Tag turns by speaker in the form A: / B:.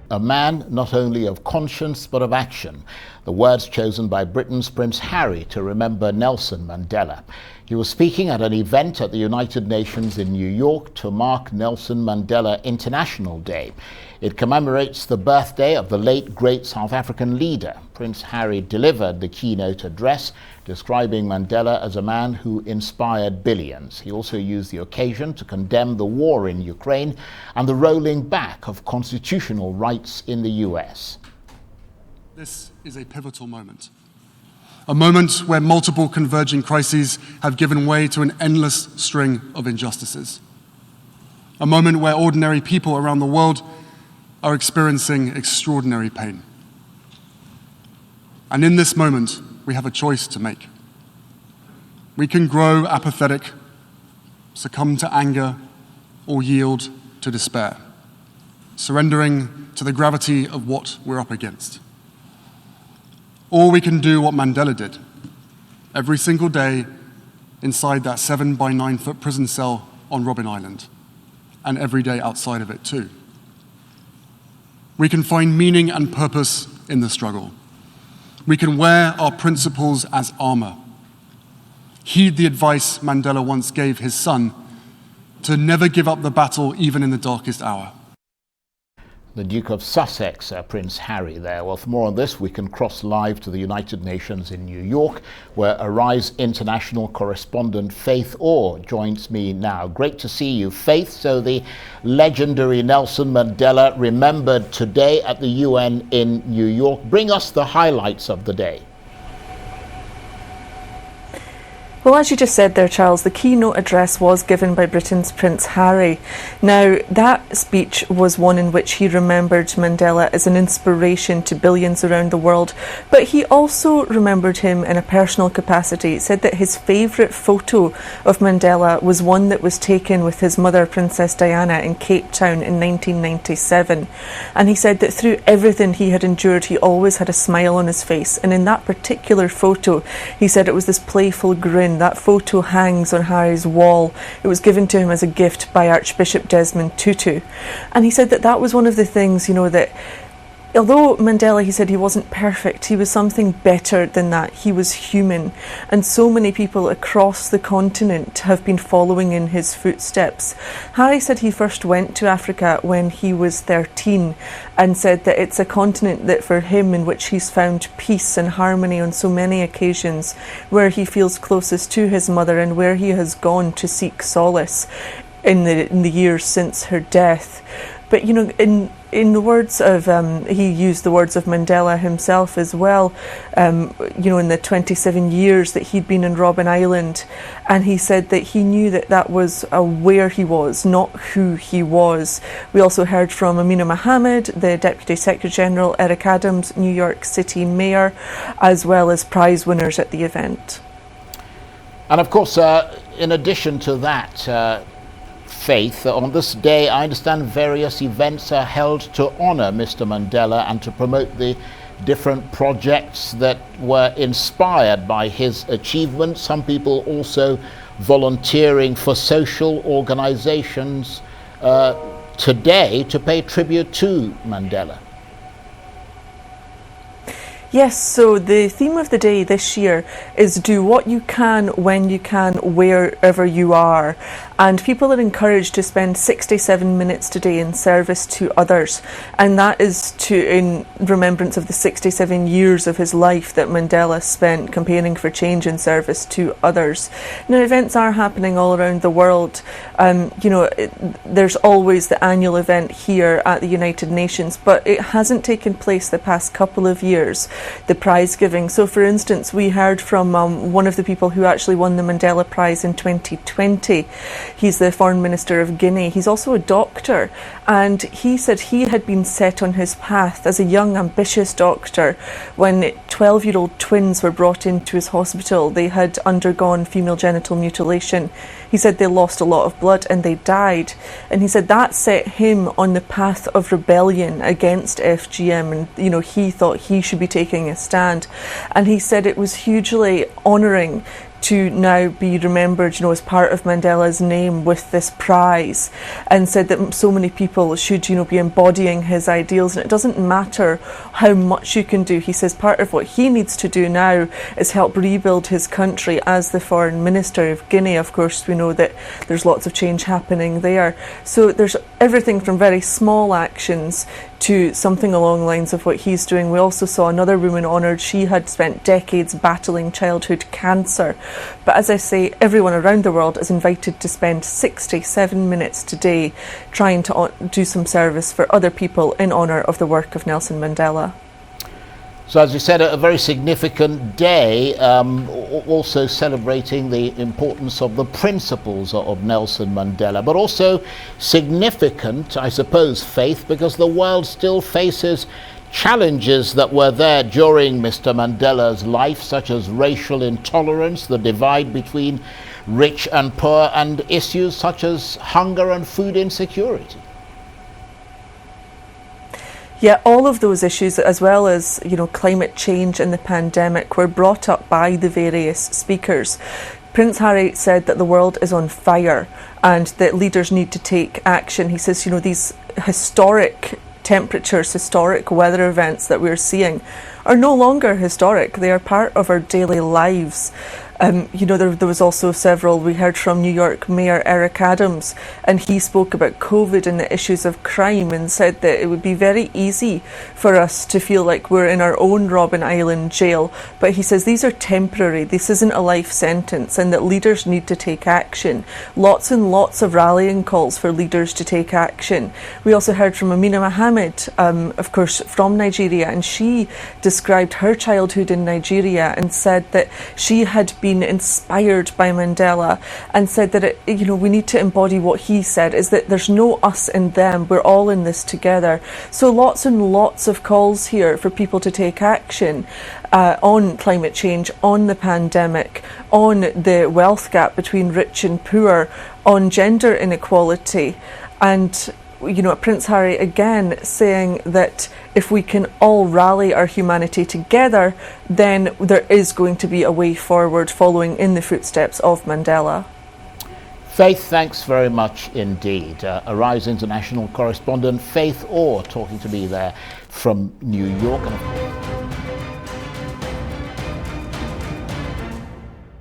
A: A man not only of conscience but of action. The words chosen by Britain's Prince Harry to remember Nelson Mandela. He was speaking at an event at the United Nations in New York to mark Nelson Mandela International Day. It commemorates the birthday of the late great South African leader. Prince Harry delivered the keynote address describing Mandela as a man who inspired billions. He also used the occasion to condemn the war in Ukraine and the rolling back of constitutional rights in the US.
B: This is a pivotal moment. A moment where multiple converging crises have given way to an endless string of injustices. A moment where ordinary people around the world are experiencing extraordinary pain. And in this moment, we have a choice to make. We can grow apathetic, succumb to anger, or yield to despair, surrendering to the gravity of what we're up against. Or we can do what Mandela did, every single day inside that 7 by 9 foot prison cell on Robben Island, and every day outside of it too. We can find meaning and purpose in the struggle. We can wear our principles as armor. Heed the advice Mandela once gave his son to never give up the battle even in the darkest hour.
A: The Duke of Sussex, Prince Harry there. Well, for more on this, we can cross live to the United Nations in New York, where Arise international correspondent Faith Orr joins me now. Great to see you, Faith. So the legendary Nelson Mandela remembered today at the UN in New York. Bring us the highlights of the day.
C: Well, as you just said there, Charles, the keynote address was given by Britain's Prince Harry. Now, that speech was one in which he remembered Mandela as an inspiration to billions around the world, but he also remembered him in a personal capacity. He said that his favourite photo of Mandela was one that was taken with his mother, Princess Diana, in Cape Town in 1997. And he said that through everything he had endured, he always had a smile on his face. And in that particular photo, he said it was this playful grin. That photo hangs on Harry's wall. It was given to him as a gift by Archbishop Desmond Tutu. And he said that that was one of the things, that although Mandela, he said he wasn't perfect, he was something better than that. He was human. And so many people across the continent have been following in his footsteps. Harry said he first went to Africa when he was 13 and said that it's a continent that for him in which he's found peace and harmony on so many occasions, where he feels closest to his mother and where he has gone to seek solace in the years since her death. But in the words of, he used the words of Mandela himself as well, in the 27 years that he'd been in Robben Island, and he said that he knew that that was where he was, not who he was. We also heard from Amina Mohammed, the Deputy Secretary General, Eric Adams, New York City Mayor, as well as prize winners at the event.
A: And of course, in addition to that, Faith, on this day, I understand various events are held to honour Mr. Mandela and to promote the different projects that were inspired by his achievements. Some people also volunteering for social organisations today to pay tribute to Mandela.
C: Yes, so the theme of the day this year is do what you can, when you can, wherever you are. And people are encouraged to spend 67 minutes today in service to others. And that is in remembrance of the 67 years of his life that Mandela spent campaigning for change in service to others. Now, events are happening all around the world. There's always the annual event here at the United Nations, but it hasn't taken place the past couple of years, the prize giving. So, for instance, we heard from one of the people who actually won the Mandela Prize in 2020. He's the Foreign Minister of Guinea. He's also a doctor, and he said he had been set on his path as a young, ambitious doctor when 12-year-old twins were brought into his hospital. They had undergone female genital mutilation. He said they lost a lot of blood and they died. And he said that set him on the path of rebellion against FGM. And, he thought he should be taking a stand. And he said it was hugely honouring to now be remembered, as part of Mandela's name with this prize, and said that so many people should, be embodying his ideals, and it doesn't matter how much you can do. He says part of what he needs to do now is help rebuild his country as the Foreign Minister of Guinea. Of course, we know that there's lots of change happening there. So there's everything from very small actions to something along the lines of what he's doing. We also saw another woman honoured. She had spent decades battling childhood cancer. But as I say, everyone around the world is invited to spend 67 minutes today trying to do some service for other people in honour of the work of Nelson Mandela.
A: So, as you said, a very significant day, also celebrating the importance of the principles of Nelson Mandela, but also significant, I suppose, Faith, because the world still faces challenges that were there during Mr. Mandela's life, such as racial intolerance, the divide between rich and poor, and issues such as hunger and food insecurity.
C: Yeah, all of those issues, as well as, climate change and the pandemic, were brought up by the various speakers. Prince Harry said that the world is on fire and that leaders need to take action. He says, these historic temperatures, historic weather events that we're seeing are no longer historic. They are part of our daily lives. There was also several. We heard from New York Mayor Eric Adams, and he spoke about COVID and the issues of crime and said that it would be very easy for us to feel like we're in our own Robben Island jail. But he says these are temporary. This isn't a life sentence, and that leaders need to take action. Lots and lots of rallying calls for leaders to take action. We also heard from Amina Mohammed, of course, from Nigeria, and she described her childhood in Nigeria and said that she had been inspired by Mandela, and said that we need to embody what he said, is that there's no us and them, we're all in this together. So lots and lots of calls here for people to take action on climate change, on the pandemic, on the wealth gap between rich and poor, on gender inequality, and Prince Harry again saying that if we can all rally our humanity together, then there is going to be a way forward following in the footsteps of Mandela.
A: Faith, thanks very much indeed. Arise international correspondent Faith Orr talking to me there from New York.